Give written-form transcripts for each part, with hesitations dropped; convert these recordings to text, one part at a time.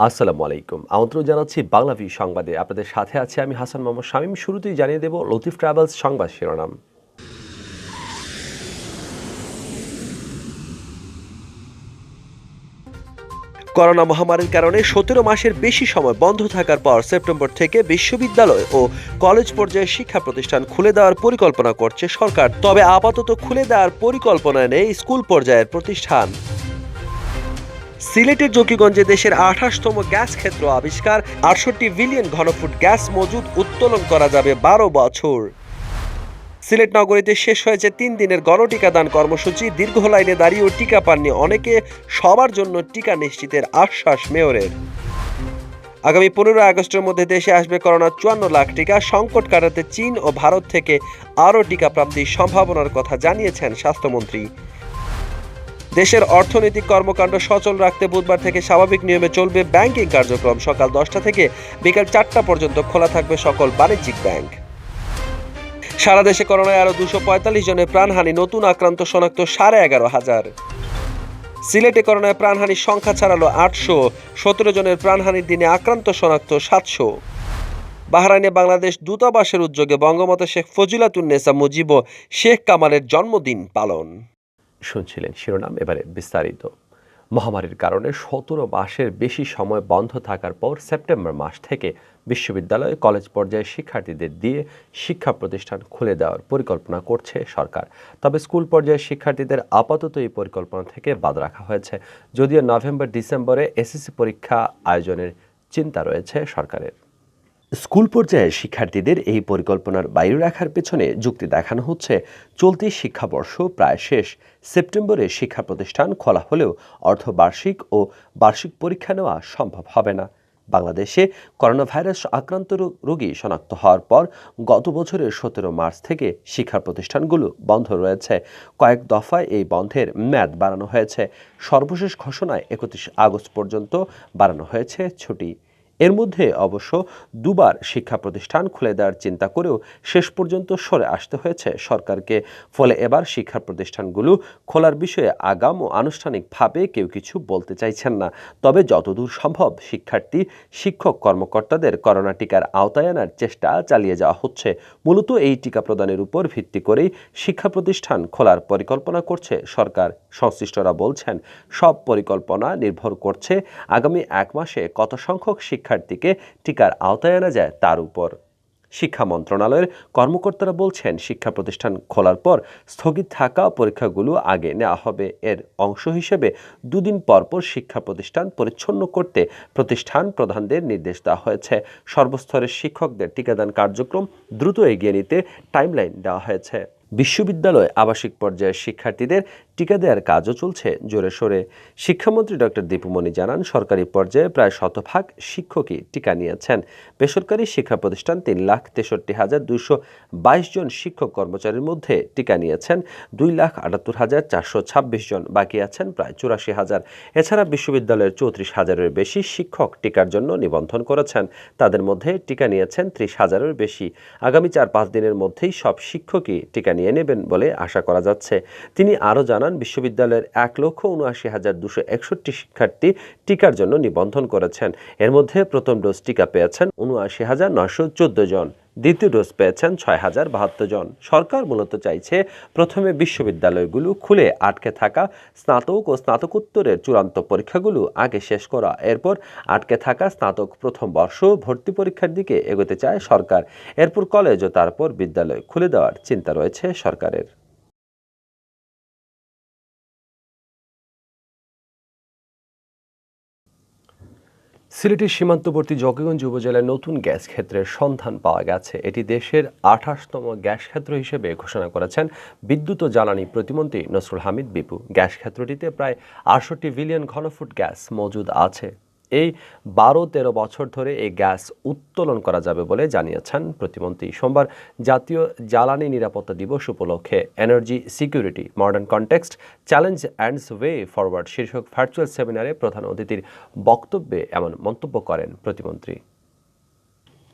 আসসালামু আলাইকুম। আমন্ত্রণ জানাচ্ছি বাংলাভিউ সংবাদে। আপনাদের সাথে আছে আমি হাসান মোহাম্মদ শামীম। শুরুতেই জানিয়ে দেব লতিফ ট্রাভেলস সংবাদ শিরোনাম। করোনা মহামারীর কারণে 17 মাসের বেশি সময় বন্ধ থাকার পর সেপ্টেম্বর থেকে বিশ্ববিদ্যালয় ও কলেজ পর্যায়ে শিক্ষা প্রতিষ্ঠান খুলে দেওয়ার পরিকল্পনা করছে সরকার। তবে আপাতত খুলে দেওয়ার পরিকল্পনা নেই স্কুল পর্যায়ের প্রতিষ্ঠান। সিলেটের জকিগঞ্জে দেশের 28তম গ্যাস ক্ষেত্র আবিষ্কার, 68 বিলিয়ন ঘনফুট গ্যাস মজুদ উত্তোলন করা যাবে 12 বছর। সিলেট নগরীতে শেষ হয়েছে 3 দিনের গণটিকাদান কর্মসূচি। দীর্ঘ লাইনে দাঁড়িয়েও টিকা পাননি অনেকে, সবার জন্য টিকা নিশ্চিতের আশ্বাস মেয়রের। আগামী 15 আগস্টের মধ্যে দেশে আসবে করোনার 54 লাখ টিকা। সংকট কাটাতে চীন ও ভারত থেকে আরও টিকা প্রাপ্তির সম্ভাবনার কথা জানিয়েছেন স্বাস্থ্যমন্ত্রী। দেশের অর্থনৈতিক কর্মকাণ্ড সচল রাখতে বুধবার থেকে স্বাভাবিক নিয়মে চলবে ব্যাংকিং কার্যক্রম। সকাল 10টা থেকে বিকাল 4টা পর্যন্ত খোলা থাকবে সকল বাণিজ্যিক ব্যাংক। সারা দেশে করোনায় আরও 245 জনের প্রাণহানি, নতুন আক্রান্ত শনাক্ত 11,500। সিলেটে করোনায় প্রাণহানির সংখ্যা ছাড়ালো 800, 17 জনের প্রাণহানির দিনে আক্রান্ত শনাক্ত 700। বাহরাইনে বাংলাদেশ দূতাবাসের উদ্যোগে বঙ্গমাতা শেখ ফজিলাতুন্নেসা মুজিব শেখ কামালের জন্মদিন পালন। শুনছিলেন শিরোনাম, এবারে বিস্তারিত। মহামারীর কারণে 17 মাসের বেশি সময় বন্ধ থাকার পর সেপ্টেম্বর মাস থেকে বিশ্ববিদ্যালয় কলেজ পর্যায়ে শিক্ষার্থীদের দিয়ে শিক্ষা প্রতিষ্ঠান খুলে দেওয়ার পরিকল্পনা করছে সরকার। তবে স্কুল পর্যায়ের শিক্ষার্থীদের আপাতত এই পরিকল্পনা থেকে বাদ রাখা হয়েছে, যদিও নভেম্বর-ডিসেম্বরে এসএসসি পরীক্ষা আয়োজনের চিন্তা রয়েছে সরকারের। স্কুল পর্যায়ের শিক্ষার্থীদের এই পরিকল্পনার বাইরে রাখার পেছনে যুক্তি দেখানো হচ্ছে, চলতি শিক্ষাবর্ষ প্রায় শেষ। সেপ্টেম্বরে শিক্ষা প্রতিষ্ঠান খোলা হলেও অর্ধবার্ষিক ও বার্ষিক পরীক্ষা নেওয়া সম্ভব হবে না। বাংলাদেশে করোনা ভাইরাস আক্রান্ত রোগী শনাক্ত হওয়ার পর গত বছরের 17 মার্চ থেকে শিক্ষা প্রতিষ্ঠানগুলো বন্ধ রয়েছে। কয়েক দফায় এই বন্ধের মেয়াদ বাড়ানো হয়েছে। সর্বশেষ ঘোষণায় 31 আগস্ট পর্যন্ত বাড়ানো হয়েছে ছুটি। এর মধ্যে অবশ্য দুবার শিক্ষা প্রতিষ্ঠান খুলে দেওয়ার চিন্তা করেও শেষ পর্যন্ত সরে আসতে হয়েছে সরকারকে। ফলে এবার শিক্ষা প্রতিষ্ঠানগুলো খোলার বিষয়ে আগাম ও আনুষ্ঠানিকভাবে কেউ কিছু বলতে চাইছেন না। তবে যতদূর সম্ভব শিক্ষার্থী, শিক্ষক, কর্মকর্তাদের করোনা টিকার আওতায় আনার চেষ্টা চালিয়ে যাওয়া হচ্ছে। মূলত এই টিকা প্রদানের উপর ভিত্তি করেই শিক্ষা প্রতিষ্ঠান খোলার পরিকল্পনা করছে সরকার। সংশ্লিষ্টরা বলছেন, সব পরিকল্পনা নির্ভর করছে আগামী 1 মাসে কত সংখ্যক শিক্ষার্থীকে টিকার আওতায় আনা যায় তার উপর। শিক্ষা মন্ত্রণালয়ের কর্মকর্তারা বলছেন, শিক্ষা প্রতিষ্ঠান খোলার পর স্থগিত থাকা পরীক্ষাগুলো আগে নেওয়া হবে। এর অংশ হিসেবে 2 দিন পর পর শিক্ষা প্রতিষ্ঠান পরিচ্ছন্ন করতে প্রতিষ্ঠান প্রধানদের নির্দেশ দেওয়া হয়েছে। সর্বস্তরের শিক্ষকদের টিকাদান কার্যক্রম দ্রুত এগিয়ে নিতে টাইমলাইন দেওয়া হয়েছে। বিশ্ববিদ্যালয় আবাসিক পর্যায়ের শিক্ষার্থীদের টিকা দেওয়ার কাজও চলছে জোরে সোরে। শিক্ষামন্ত্রী ডক্টর দীপুমণি জানান, সরকারি পর্যায়ে প্রায় 100% শিক্ষকই টিকা নিয়েছেন। বেসরকারি শিক্ষা প্রতিষ্ঠান 3,63,222 জন শিক্ষক কর্মচারীর মধ্যে টিকা নিয়েছেন 2,78,426 জন, বাকি আছেন প্রায় 84,000। এছাড়া বিশ্ববিদ্যালয়ের 34,000-এর বেশি শিক্ষক টিকার জন্য নিবন্ধন করেছেন। তাদের মধ্যে টিকা নিয়েছেন 30,000-এর বেশি। আগামী 4-5 দিনের মধ্যেই সব শিক্ষকই টিকা নিয়ে নেবেন বলে আশা করা যাচ্ছে। তিনি আরও জানান, বিশ্ববিদ্যালয়ের 1,79,261 শিক্ষার্থী টিকার জন্য নিবন্ধন করেছেন। এর মধ্যে প্রথম ডোজ টিকা পেয়েছেন 79,914 জন, দ্বিতীয় ডোজ পেয়েছেন 6,072 জন। সরকার মূলত চাইছে প্রথমে বিশ্ববিদ্যালয়গুলো খুলে আটকে থাকা স্নাতক ও স্নাতকোত্তরের চূড়ান্ত পরীক্ষাগুলো আগে শেষ করা। এরপর আটকে থাকা স্নাতক প্রথম বর্ষ ভর্তি পরীক্ষার দিকে এগোতে চায় সরকার। এরপর কলেজ ও তারপর বিদ্যালয় খুলে দেওয়ার চিন্তা রয়েছে সরকারের। সিলেটের সীমান্তবর্তী জকিগঞ্জ উপজেলায় নতুন গ্যাস ক্ষেত্রের সন্ধান পাওয়া গেছে। এটি দেশের 28তম গ্যাস ক্ষেত্র হিসেবে ঘোষণা করেছেন বিদ্যুৎ ও জ্বালানি প্রতিমন্ত্রী নসরুল হামিদ বিপু। গ্যাস ক্ষেত্রটিতে প্রায় 68 বিলিয়ন ঘনফুট গ্যাস মজুদ আছে। এই 12-13 বছর ধরে এই গ্যাস উত্তোলন করা যাবে বলে জানিয়েছেন প্রতিমন্ত্রী। সোমবার জাতীয় জ্বালানি নিরাপত্তা দিবস উপলক্ষে energy security modern context challenge and way forward শীর্ষক ভার্চুয়াল সেমিনারে প্রধান অতিথির বক্তব্যে এমন মন্তব্য করেন প্রতিমন্ত্রী।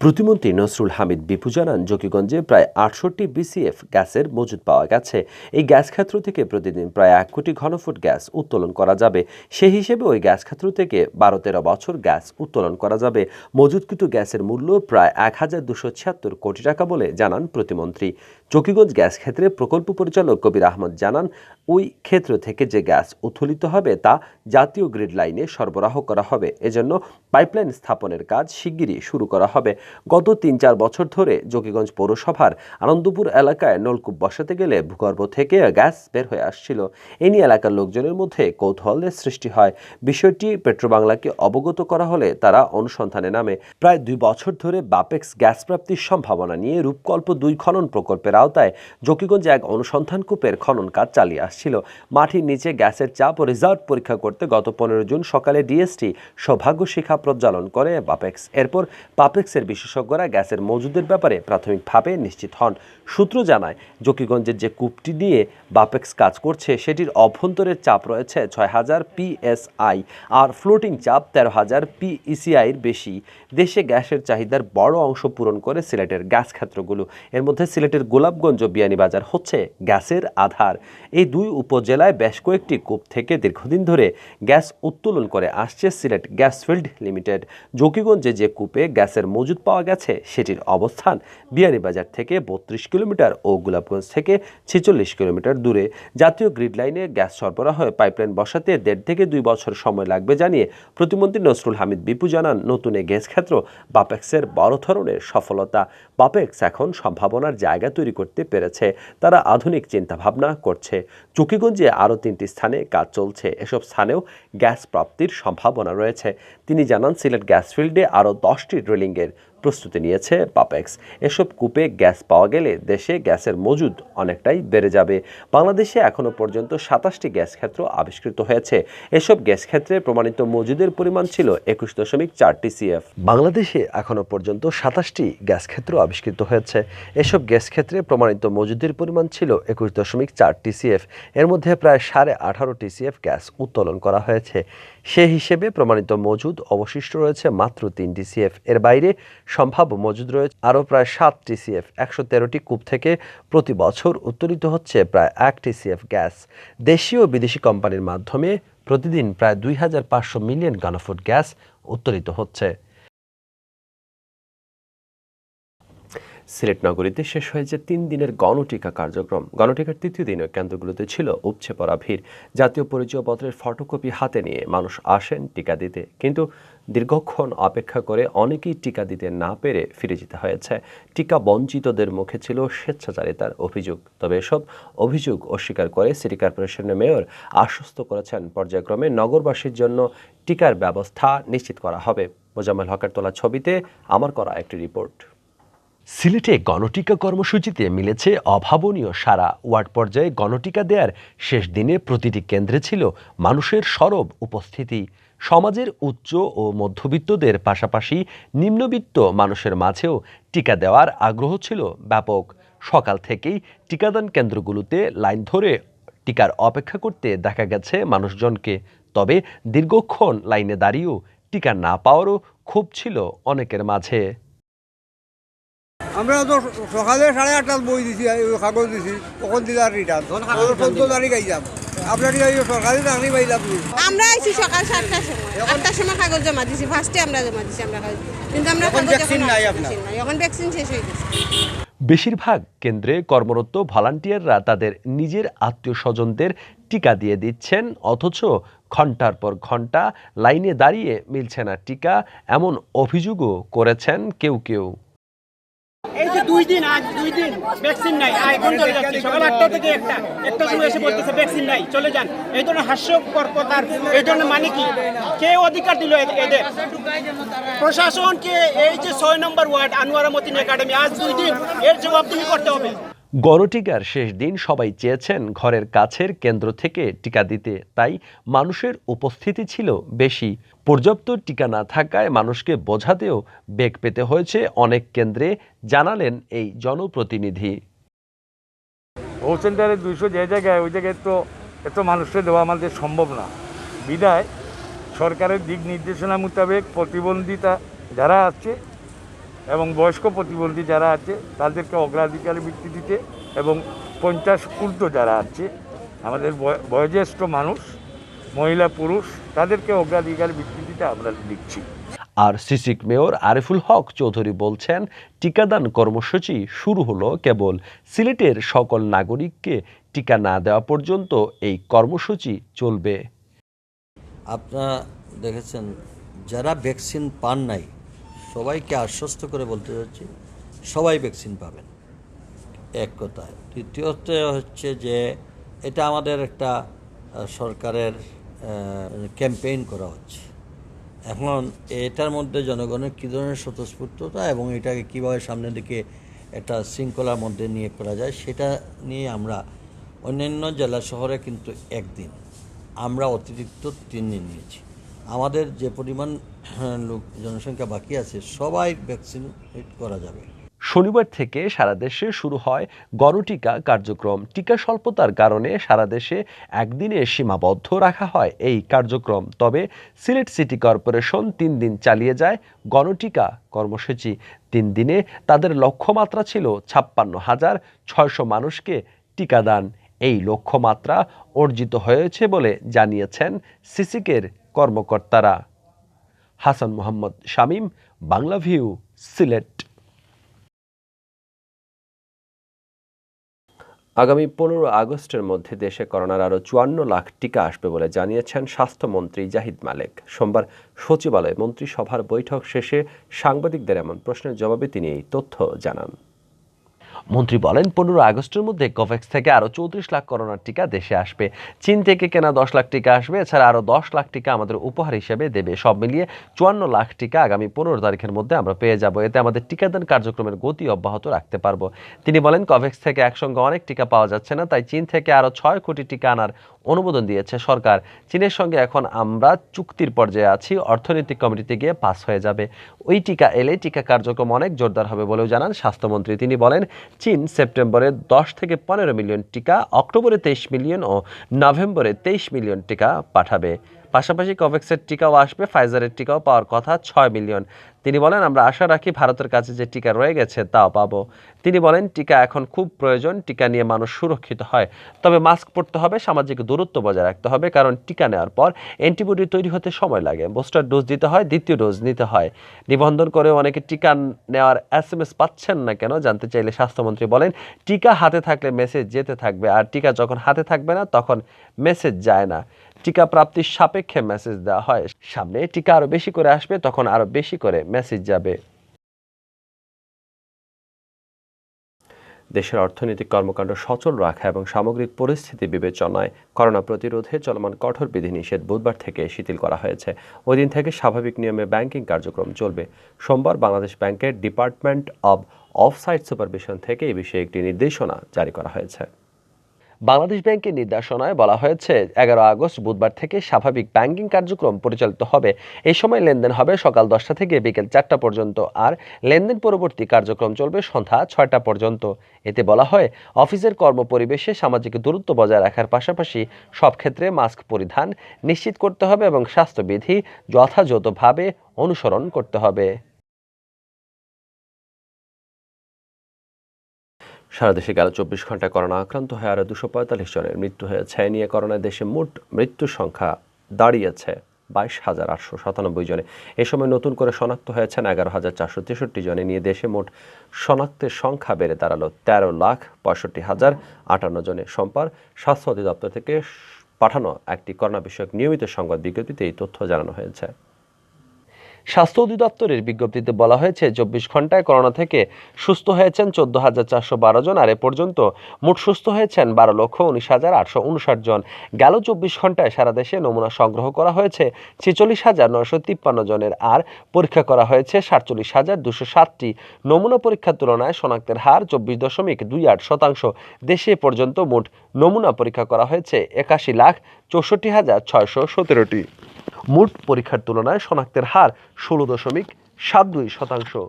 প্রতিমন্ত্রী নসরুল হামিদ বিপু জানান, জকিগঞ্জে প্রায় ৬৮ বিসিএফ গ্যাসের মজুদ পাওয়া গেছে। এই গ্যাস ক্ষেত্র থেকে প্রতিদিন প্রায় ১ কোটি ঘনফুট গ্যাস উত্তোলন করা যাবে। সেই হিসেবে ওই গ্যাস ক্ষেত্র থেকে ১২-১৩ বছর গ্যাস উত্তোলন করা যাবে। মজুদকৃত গ্যাসের মূল্য প্রায় ১,২৭৬ কোটি টাকা বলে জানান প্রতিমন্ত্রী। জকিগঞ্জ গ্যাস ক্ষেত্রে প্রকল্প পরিচালক কবির আহমদ জানান, ওই ক্ষেত্র থেকে যে গ্যাস উত্তোলিত হবে তা জাতীয় গ্রিড লাইনে সরবরাহ করা হবে। এজন্য পাইপলাইন স্থাপনের কাজ শিগগিরই শুরু করা হবে। গত ৩-৪ বছর ধরে জকিগঞ্জ পৌরসভার আনন্দপুর এলাকায় নলকূপ বসাতে গেলে ভূগর্ভ থেকে গ্যাস বের হয়ে আসছিল। এ নিয়ে এলাকার লোকজনের মধ্যে কৌতূহলের সৃষ্টি হয়। বিষয়টি পেট্রোবাংলাকে অবগত করা হলে তারা অনুসন্ধানে নামে। প্রায় ২ বছর ধরে বাপেক্স গ্যাস প্রাপ্তির সম্ভাবনা নিয়ে রূপকল্প ২ খনন প্রকল্পের আওতায় জকিগঞ্জে এক অনুসন্ধান কূপের খনন কাজ চালিয়ে আসছিল। মাটির নিচে গ্যাসের চাপ ও রিজার্ভ পরীক্ষা করতে গত ১৫ জুন সকালে ডিএসটি সৌভাগ্য শিখা প্রজ্বালন করে বাপেক্স। এরপর বাপেক্সের বিশেষজ্ঞরা গ্যাসের মজুদের ব্যাপারে প্রাথমিকভাবে নিশ্চিত হন। সূত্র জানায়, জকিগঞ্জের যে কূপটি নিয়ে বাপেক্স কাজ করছে সেটির অভ্যন্তরের চাপ রয়েছে ৬,০০০ পিএসআই আর ফ্লোটিং চাপ ১৩,০০০ পিইসিআইয়ের বেশি। দেশে গ্যাসের চাহিদার বড় অংশ পূরণ করে সিলেটের গ্যাস ক্ষেত্রগুলো। এর মধ্যে সিলেটের গোলাপগঞ্জ ও বিয়ানীবাজার হচ্ছে গ্যাসের আধার। এই দুই উপজেলায় বেশ কয়েকটি কূপ থেকে দীর্ঘদিন ধরে গ্যাস উত্তোলন করে আসছে সিলেট গ্যাস ফিল্ড লিমিটেড। জকিগঞ্জে যে কূপে গ্যাসের মজুদ পাওয়া গেছে সেটির অবস্থান বিয়ানীবাজার থেকে ৩২ কিলোমিটার ও গোলাপগঞ্জ থেকে ৪৬ কিলোমিটার দূরে। জাতীয় গ্রিড লাইনে গ্যাস সরবরাহে পাইপলাইন বসাতে ১.৫ থেকে ২ বছর সময় লাগবে জানিয়ে প্রতিমন্ত্রী নসরুল হামিদ বিপু জানান, নতুন এই গ্যাস ক্ষেত্র বাপেক্সের বড় ধরনের সফলতা। বাপেক্স এখন সম্ভাবনার জায়গা তৈরি করতে পেরেছে। তারা আধুনিক চিন্তাভাবনা করছে। জকিগঞ্জে আরও ৩টি স্থানে কাজ চলছে। এসব স্থানেও গ্যাস প্রাপ্তির সম্ভাবনা রয়েছে। তিনি জানান, সিলেট গ্যাস ফিল্ডে আরও ১০টি ড্রিলিংয়ের প্রস্তুতি নিয়েছে বাপেক্স। এসব কূপে গ্যাস পাওয়া গেলে দেশে গ্যাসের মজুদ অনেকটাই বেড়ে যাবে। বাংলাদেশে এখনও পর্যন্ত ২৭টি গ্যাস ক্ষেত্র আবিষ্কৃত হয়েছে। এসব গ্যাস ক্ষেত্রে প্রমাণিত মজুদের পরিমাণ ছিল ২১.৪ টিসিএফ। বাংলাদেশে এখনও পর্যন্ত ২৭টি গ্যাস ক্ষেত্র আবিষ্কৃত হয়েছে। এসব গ্যাস ক্ষেত্রে প্রমাণিত মজুদের পরিমাণ ছিল ২১.৪ টিসিএফ। এর মধ্যে প্রায় ১৮.৫ টিসিএফ গ্যাস উত্তোলন করা হয়েছে। সে হিসেবে প্রমাণিত মজুদ অবশিষ্ট রয়েছে মাত্র ৩ টিসিএফ। এর বাইরে সম্ভাব্য মজুদ রয়েছে আরও প্রায় ৭ টিসিএফ। ১১৩টি কূপ থেকে প্রতি বছর উত্তোলিত হচ্ছে প্রায় ১ টিসিএফ গ্যাস। দেশীয় ও বিদেশি কোম্পানির মাধ্যমে প্রতিদিন প্রায় ২,৫০০ মিলিয়ন ঘনফুট গ্যাস উত্তোলিত হচ্ছে। সিলেট নগরীতে শেষ হয়েছে ৩ দিনের গণটিকা কার্যক্রম। গণটিকার ৩য় দিনের কেন্দ্রগুলোতে ছিল উপচে পড়া ভিড়। জাতীয় পরিচয়পত্রের ফটোকপি হাতে নিয়ে মানুষ আসেন টিকা দিতে, কিন্তু দীর্ঘক্ষণ অপেক্ষা করে অনেকেই টিকা দিতে না পেরে ফিরে যেতে হয়েছে। টিকা বঞ্চিতদের মুখে ছিল স্বেচ্ছাচারিতার অভিযোগ। তবে এসব অভিযোগ অস্বীকার করে সিটি কর্পোরেশনের মেয়র আশ্বস্ত করেছেন, পর্যায়ক্রমে নগরবাসীর জন্য টিকার ব্যবস্থা নিশ্চিত করা হবে। মোজাম্মেল হকের তোলা ছবিতে আমার করা একটি রিপোর্ট। সিলেটে গণটিকা কর্মসূচিতে মিলেছে অভাবনীয় সাড়া। ওয়ার্ড পর্যায়ে গণটিকা দেওয়ার শেষ দিনে প্রতিটি কেন্দ্রে ছিল মানুষের সরব উপস্থিতি। সমাজের উচ্চ ও মধ্যবিত্তদের পাশাপাশি নিম্নবিত্ত মানুষের মাঝেও টিকা দেওয়ার আগ্রহ ছিল ব্যাপক। সকাল থেকেই টিকাদান কেন্দ্রগুলোতে লাইন ধরে টিকার অপেক্ষা করতে দেখা গেছে মানুষজনকে। তবে দীর্ঘক্ষণ লাইনে দাঁড়িয়েও টিকা না পাওয়ারও ক্ষোভ ছিল অনেকের মাঝে। আমরা তো সকালে ৮:৩০ বই দিছি, কাগজ দিছি, তখন দিলার রিটার্ন ১৪ তারিখ আইলাম। আপনার সরকারি চাকরি পাইলাম। আমরা আইছি সকাল ৭টার সময়, ৮টার সময় কাগজ জমা দিছি। ফার্স্টে আমরা জমা দিছি আমরা কাগজ, কিন্তু আমরা ভ্যাকসিন নাই আপনার। এখন ভ্যাকসিন শেষ হয়ে গেছে। বেশিরভাগ কেন্দ্রে কর্মরত ভলান্টিয়াররা তাদের নিজের আত্মীয় স্বজনদের টিকা দিয়ে দিচ্ছেন, অথচ ঘন্টার পর ঘন্টা লাইনে দাঁড়িয়ে মিলছে না টিকা, এমন অভিযোগও করেছেন কেউ কেউ। এই যে 2 দিন, আজ 2 দিন ভ্যাকসিন নাই, এখন চলে যাচ্ছে সকাল 8টা থেকে একটা সময় এসে বলতেছে ভ্যাকসিন নাই, চলে যান। এই ধরনের হাস্যকর কথার এই ধরনের মানে কি? কে অধিকার দিল এদের? প্রশাসনকে এই যে 6 নম্বর ওয়ার্ড আনোয়ারা মতিন একাডেমি, আজ 2 দিন এর জবাব তুমি করতে হবে। গণটিকার শেষ দিন সবাই চেয়েছেন ঘরের কাছের কেন্দ্র থেকে টিকা দিতে, তাই মানুষের উপস্থিতি ছিল বেশি। পর্যাপ্ত টিকা না থাকায় মানুষকে বোঝাতেও বেগ পেতে হয়েছে অনেক কেন্দ্রে, জানালেন এই জনপ্রতিনিধি। ও সেন্টারে 200 যে জায়গায়, ওই জায়গায় তো এত মানুষকে দেওয়া আমাদের সম্ভব না। বিধায় সরকারের দিক নির্দেশনা মোতাবেক প্রতিবন্ধিতা যারা আছে এবং বয়স্ক প্রতিবন্ধী যারা আছে তাদেরকে অগ্রাধিকার ভিত্তি দিতে এবং 50 ঊর্ধ্ব যারা আছে আমাদের বয়োজ্যেষ্ঠ মানুষ, মহিলা পুরুষ তাদেরকে অগ্রাধিকার ভিত্তিতে আমরা দিচ্ছি। আর সিসিক মেয়র আরিফুল হক চৌধুরী বলছেন, টিকাদান কর্মসূচি শুরু হলো কেবল সিলেটের সকল নাগরিককে টিকা না দেওয়া পর্যন্ত এই কর্মসূচি চলবে। আপনারা দেখেছেন যারা ভ্যাকসিন পান নাই সবাইকে আশ্বস্ত করে বলতে চাচ্ছি সবাই ভ্যাকসিন পাবেন, এক কথায়। দ্বিতীয়ত হচ্ছে যে এটা আমাদের একটা সরকারের ক্যাম্পেইন করা হচ্ছে। এখন এটার মধ্যে জনগণের কী ধরনের স্বতঃস্ফূর্ততা এবং এটাকে কীভাবে সামনের দিকে একটা শৃঙ্খলার মধ্যে নিয়ে করা যায় সেটা নিয়ে আমরা অন্যান্য জেলা শহরে কিন্তু একদিন, আমরা অতিরিক্ত 3 দিন নিয়েছি। আমাদের যে পরিমাণ জনসংখ্যা বাকি আছে সবাই ভ্যাকসিনেট করা যাবে। শনিবার থেকে সারা দেশে শুরু হয় গণটিকা কার্যক্রম। টিকা স্বল্পতার কারণে সারা দেশে একদিনে সীমাবদ্ধ রাখা হয় এই কার্যক্রম। তবে সিলেট সিটি কর্পোরেশন 3 দিন চালিয়ে যায় গণটিকা কর্মসূচি। 3 দিনে তাদের লক্ষ্যমাত্রা ছিল 56,600 মানুষকে টিকাদান। এই লক্ষ্যমাত্রা অর্জিত হয়েছে বলে জানিয়েছেন সিসিকের কর্মকর্তারা। হাসান মোহাম্মদ শামীম, বাংলাভিউ, সিলেট। আগামী 15 আগস্টের মধ্যে দেশে করোনার আরও 54 লাখ টিকা আসবে বলে জানিয়েছেন স্বাস্থ্যমন্ত্রী জাহিদ মালেক। সোমবার সচিবালয়ে মন্ত্রিসভার বৈঠক শেষে সাংবাদিকদের এমন প্রশ্নের জবাবে তিনি এই তথ্য জানান। মন্ত্রী বলেন, 15 আগস্টের মধ্যে কোভ্যাক্স থেকে আরও 34 লাখ করোনার টিকা দেশে আসবে। চীন থেকে কেনা 10 লাখ টিকা আসবে। এছাড়া আরও 10 লাখ টিকা আমাদের উপহার হিসেবে দেবে। সব মিলিয়ে 54 লাখ টিকা আগামী 15 তারিখের মধ্যে আমরা পেয়ে যাব। এতে আমাদের টিকাদান কার্যক্রমের গতি অব্যাহত রাখতে পারবো। তিনি বলেন, কোভ্যাক্স থেকে একসঙ্গে অনেক টিকা পাওয়া যাচ্ছে না, তাই চীন থেকে আরও 6 কোটি টিকা আনার অনুমোদন দিয়েছে সরকার। চীনের সঙ্গে এখন আমরা চুক্তির পর্যায়ে আছি, অর্থনৈতিক কমিটিতে গিয়ে পাস হয়ে যাবে। ওই টিকা এলে টিকা কার্যক্রম অনেক জোরদার হবে বলেও জানান স্বাস্থ্যমন্ত্রী। তিনি বলেন, চীন সেপ্টেম্বরে 10 থেকে 15 মিলিয়ন টিকা, অক্টোবরে 23 মিলিয়ন ও নভেম্বরে 23 মিলিয়ন টিকা পাঠাবে। পাশাপাশি কোভ্যাক্সের টিকাও আসবে। ফাইজারের টিকাও পাওয়ার কথা 6 মিলিয়ন। তিনি বলেন, আমরা আশা রাখি ভারতের কাছে যে টিকা রয়ে গেছে তাও পাবো। তিনি বলেন, টিকা এখন খুব প্রয়োজন। টিকা নিয়ে মানুষ সুরক্ষিত হয়, তবে মাস্ক পরতে হবে, সামাজিক দূরত্ব বজায় রাখতে হবে, কারণ টিকা নেওয়ার পর অ্যান্টিবডি তৈরি হতে সময় লাগে। বুস্টার ডোজ দিতে হয়, দ্বিতীয় ডোজ নিতে হয়। নিবন্ধন করে অনেকে টিকা নেওয়ার SMS পাচ্ছেন না কেন জানতে চাইলে স্বাস্থ্যমন্ত্রী বলেন, টিকা হাতে থাকলে মেসেজ যেতে থাকবে, আর টিকা যখন হাতে থাকবে না তখন মেসেজ যায় না। টিকা প্রাপ্তির সাপেক্ষে মেসেজ দেওয়া হয়। সামনে টিকা আরো বেশি করে আসবে, তখন আরো বেশি করে মেসেজ যাবে। দেশের অর্থনৈতিক কর্মকাণ্ড সচল রাখা এবং সামগ্রিক পরিস্থিতি বিবেচনায় করোনা প্রতিরোধে চলমান কঠোর বিধিনিষেধ বুধবার থেকে শিথিল করা হয়েছে। ওই দিন থেকে স্বাভাবিক নিয়মে ব্যাংকিং কার্যক্রম চলবে। সোমবার বাংলাদেশ ব্যাংকের ডিপার্টমেন্ট অব অফসাইট সুপারভিশন থেকে এই বিষয়ে একটি নির্দেশনা জারি করা হয়েছে। বাংলাদেশ ব্যাংকের নির্দেশনায় বলা হয়েছে, 11 আগস্ট বুধবার থেকে স্বাভাবিক ব্যাংকিং কার্যক্রম পরিচালিত হবে। এই সময় লেনদেন হবে সকাল 10টা থেকে বিকেল 4টা পর্যন্ত, আর লেনদেন পরবর্তী কার্যক্রম চলবে সন্ধ্যা 6টা পর্যন্ত। এতে বলা হয়, অফিসের কর্মপরিবেশে সামাজিক দূরত্ব বজায় রাখার পাশাপাশি সব ক্ষেত্রে মাস্ক পরিধান নিশ্চিত করতে হবে এবং স্বাস্থ্যবিধি যথাযথভাবে অনুসরণ করতে হবে। সারা দেশে গেল 24 ঘন্টায় করোনা আক্রান্ত হয়ে আরও 245 জনের মৃত্যু হয়েছে। এ নিয়ে করোনায় দেশে মোট মৃত্যুর সংখ্যা দাঁড়িয়েছে 22,897 জনে। এ সময় নতুন করে শনাক্ত হয়েছেন 11,463 জনে। নিয়ে দেশে মোট শনাক্তের সংখ্যা বেড়ে দাঁড়ালো 13,65,058 জনে। সোমবার স্বাস্থ্য অধিদপ্তর থেকে পাঠানো একটি করোনা বিষয়ক নিয়মিত সংবাদ বিজ্ঞপ্তিতে এই তথ্য জানানো হয়েছে। স্বাস্থ্য অধিদপ্তরের বিজ্ঞপ্তিতে বলা হয়েছে, 24 ঘন্টায় করোনা থেকে সুস্থ হয়েছেন 14,412 জন, আর এ পর্যন্ত মোট সুস্থ হয়েছেন 12,19,859 জন। গেল 24 ঘন্টায় সারা দেশে নমুনা সংগ্রহ করা হয়েছে 46,953 জনের, আর পরীক্ষা করা হয়েছে 47,207টি। নমুনা পরীক্ষার তুলনায় শনাক্তের হার 24.28%। দেশে এ পর্যন্ত মোট নমুনা পরীক্ষা করা হয়েছে 81,64,617টি। মোট পরীক্ষার তুলনায় শনাক্তের হার 16.72%।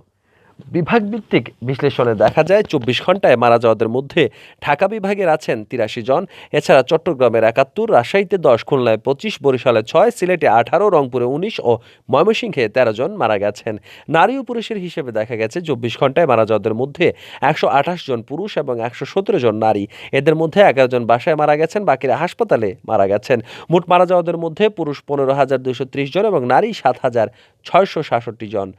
বিভাগ ভিত্তিক বিশ্লেষণে দেখা যায় 24 ঘন্টায় মারা যাওয়াদের মধ্যে ঢাকা বিভাগের আছেন 83 জন। এছাড়া চট্টগ্রামের 71, রাজশাহীতে 10, খুলনায় 25, বরিশালে 6, সিলেটে 18, রংপুরে 19 ও ময়মনসিংহে 13 জন মারা গেছেন। নারী ও পুরুষের হিসেবে দেখা গেছে 24 ঘন্টায় মারা যাওয়াদের মধ্যে 128 জন পুরুষ এবং 117 জন নারী। এদের মধ্যে 11 জন বাসায় মারা গেছেন, বাকিরা হাসপাতালে মারা গেছেন। মোট মারা যাওয়াদের মধ্যে পুরুষ 15,230 জন এবং নারী 7,666 জন।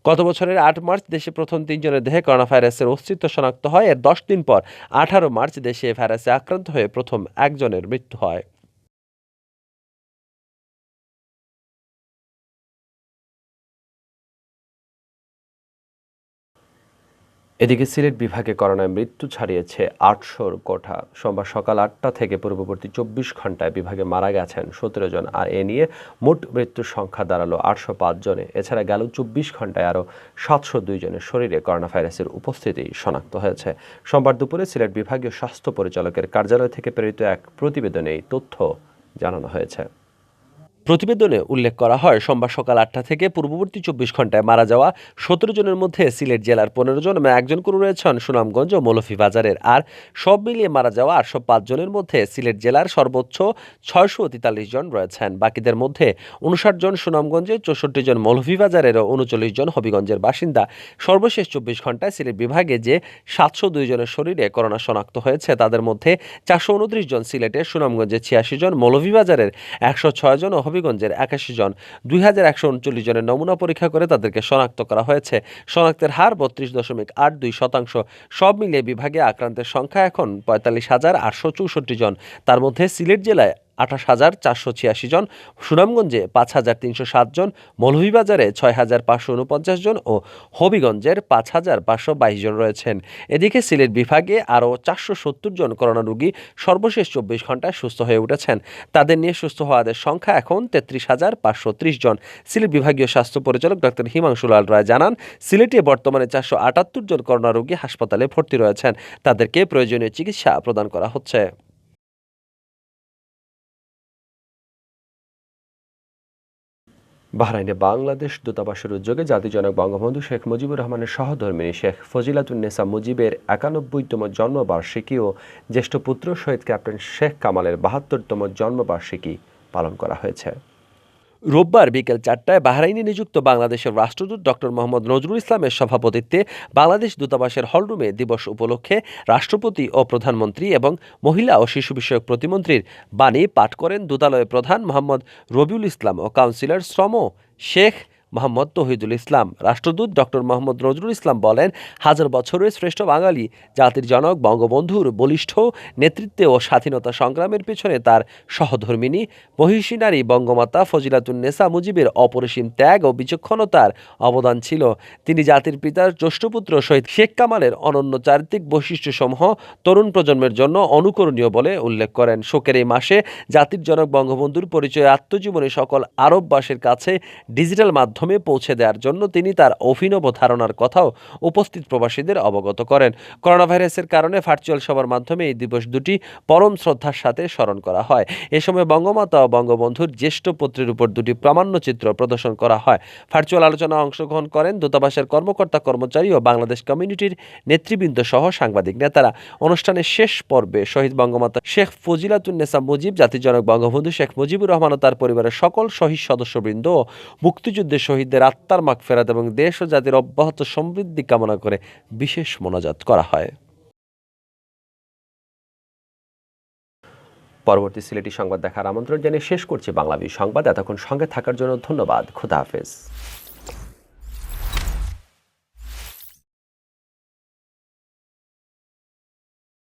গত বছরের 8 মার্চ দেশে প্রথম 3 জনের দেহে করোনা ভাইরাসের অস্তিত্ব শনাক্ত হয়। এর 10 দিন পর 18 মার্চ দেশে ভাইরাসে আক্রান্ত হয়ে প্রথম একজনের মৃত্যু হয়। এদিকে সিলেট বিভাগে করোনায় মৃত্যু ছাড়িয়েছে 800-র কোঠা। সোমবার সকাল 8টা থেকে পূর্ববর্তী 24 ঘন্টায় বিভাগে মারা গেছেন 17 জন, আর এ নিয়ে মোট মৃত্যুর সংখ্যা দাঁড়ালো 805 জনে। এছাড়া গেল 24 ঘন্টায় আরও 702 জনের শরীরে করোনা ভাইরাসের উপস্থিতি শনাক্ত হয়েছে। সোমবার দুপুরে সিলেট বিভাগীয় স্বাস্থ্য পরিচালকের কার্যালয় থেকে প্রেরিত এক প্রতিবেদনে এই তথ্য জানানো হয়েছে। প্রতিবেদনে উল্লেখ করা হয়, সোমবার সকাল 8টা থেকে পূর্ববর্তী 24 ঘন্টায় মারা যাওয়া 17 জনের মধ্যে সিলেট জেলার 15 জন এবং একজন করে রয়েছেন সুনামগঞ্জ ও মৌলভীবাজারের। আর সব মিলিয়ে মারা যাওয়া 805 জনের মধ্যে সিলেট জেলার সর্বোচ্চ 643 জন রয়েছেন। বাকিদের মধ্যে 59 জন সুনামগঞ্জে, 64 জন মৌলভীবাজারের ও 39 জন হবিগঞ্জের বাসিন্দা। সর্বশেষ 24 ঘন্টায় সিলেট বিভাগে যে 702 জনের শরীরে করোনা শনাক্ত হয়েছে তাদের মধ্যে 429 জন সিলেটের, সুনামগঞ্জে 86 জন, মৌলভীবাজারের 106 জন ও হবিগঞ্জের 81 জন। 2139 জনের নমুনা পরীক্ষা করে তাদেরকে শনাক্ত করা হয়েছে। শনাক্তের হার 32.82%। সব মিলিয়ে বিভাগে আক্রান্তের সংখ্যা এখন 45,864 জন। তার মধ্যে সিলেট জেলায় 28,486 জন, সুনামগঞ্জে 5,307 জন, মৌলভীবাজারে 6,549 জন ও হবিগঞ্জের 5,522 জন রয়েছেন। এদিকে সিলেট বিভাগে আরও 470 জন করোনা রোগী সর্বশেষ 24 ঘন্টায় সুস্থ হয়ে উঠেছেন। তাদের নিয়ে সুস্থ হওয়াদের সংখ্যা এখন 33,530 জন। সিলেট বিভাগীয় স্বাস্থ্য পরিচালক ডক্টর হিমাংশু লাল রায় জানান, সিলেটে বর্তমানে 478 জন করোনা রোগী হাসপাতালে ভর্তি রয়েছেন। তাদেরকে প্রয়োজনীয় চিকিৎসা প্রদান করা হচ্ছে। বাহরাইনে বাংলাদেশ দূতাবাসের উদ্যোগে জাতিজনক বঙ্গবন্ধু শেখ মুজিবুর রহমানের সহধর্মিণী শেখ ফজিলাতুন্নেসা মুজিবের 91তম জন্মবার্ষিকী ও জ্যেষ্ঠ পুত্র শহীদ ক্যাপ্টেন শেখ কামালের 72তম জন্মবার্ষিকী পালন করা হয়েছে। রোববার বিকেল 4টায় বাহরাইনে নিযুক্ত বাংলাদেশের রাষ্ট্রদূত ডক্টর মোহাম্মদ নজরুল ইসলামের সভাপতিত্বে বাংলাদেশ দূতাবাসের হলরুমে দিবস উপলক্ষে রাষ্ট্রপতি ও প্রধানমন্ত্রী এবং মহিলা ও শিশু বিষয়ক প্রতিমন্ত্রীর বাণী পাঠ করেন দূতালয়ের প্রধান মোহাম্মদ রবিউল ইসলাম ও কাউন্সিলর শ্রম শেখ মোহাম্মদ তৌহিদুল ইসলাম। রাষ্ট্রদূত ডক্টর মোহাম্মদ নজরুল ইসলাম বলেন, হাজার বছরের শ্রেষ্ঠ বাঙালি জাতির জনক বঙ্গবন্ধুর বলিষ্ঠ নেতৃত্বে ও স্বাধীনতা সংগ্রামের পেছনে তার সহধর্মিণী মহিষী নারী বঙ্গমাতা ফজিলাতুন্নেসা মুজিবের অপরিসীম ত্যাগ ও বিচক্ষণতার অবদান ছিল। তিনি জাতির পিতার জ্যেষ্ঠপুত্র শহীদ শেখ কামালের অনন্য চারিত্রিক বৈশিষ্ট্যসমূহ তরুণ প্রজন্মের জন্য অনুকরণীয় বলে উল্লেখ করেন। শোকের এই মাসে জাতির জনক বঙ্গবন্ধুর পরিচয় আত্মজীবনী সকল আরববাসীর কাছে ডিজিটাল মাধ্যমে পৌঁছে দেওয়ার জন্য তিনি তার অভিনব ধারণার কথাও উপস্থিত প্রবাসীদের অবগত করেন। করোনা ভাইরাসের কারণে ভার্চুয়াল সভার মাধ্যমে এই দিবস দুটি পরম শ্রদ্ধার সাথে স্মরণ করা হয়। এ সময় বঙ্গমাতা ও বঙ্গবন্ধুর জ্যেষ্ঠ পুত্রের উপর দুটি প্রামাণ্যচিত্র প্রদর্শন করা হয়। ভার্চুয়াল আলোচনায় অংশগ্রহণ করেন দূতাবাসের কর্মকর্তা কর্মচারী ও বাংলাদেশ কমিউনিটির নেতৃবৃন্দ সহ সাংবাদিক নেতারা। অনুষ্ঠানের শেষ পর্বে শহীদ বঙ্গমাতা শেখ ফজিলাতুন্নেসা মুজিব, জাতিজনক বঙ্গবন্ধু শেখ মুজিবুর রহমান ও তার পরিবারের সকল শহীদ সদস্যবৃন্দ ও মুক্তিযুদ্ধের শহীদদের আত্মার মাগফিরাত এবং দেশ ও জাতির অব্যাহত সমৃদ্ধি কামনা করে বিশেষ মোনাজাত করা হয়। পরবর্তী সিলেটি সংবাদ দেখার আমন্ত্রণ জানিয়ে শেষ করছি বাংলাভিউ সংবাদ। এতক্ষণ সঙ্গে থাকার জন্য ধন্যবাদ। খোদা হাফেজ।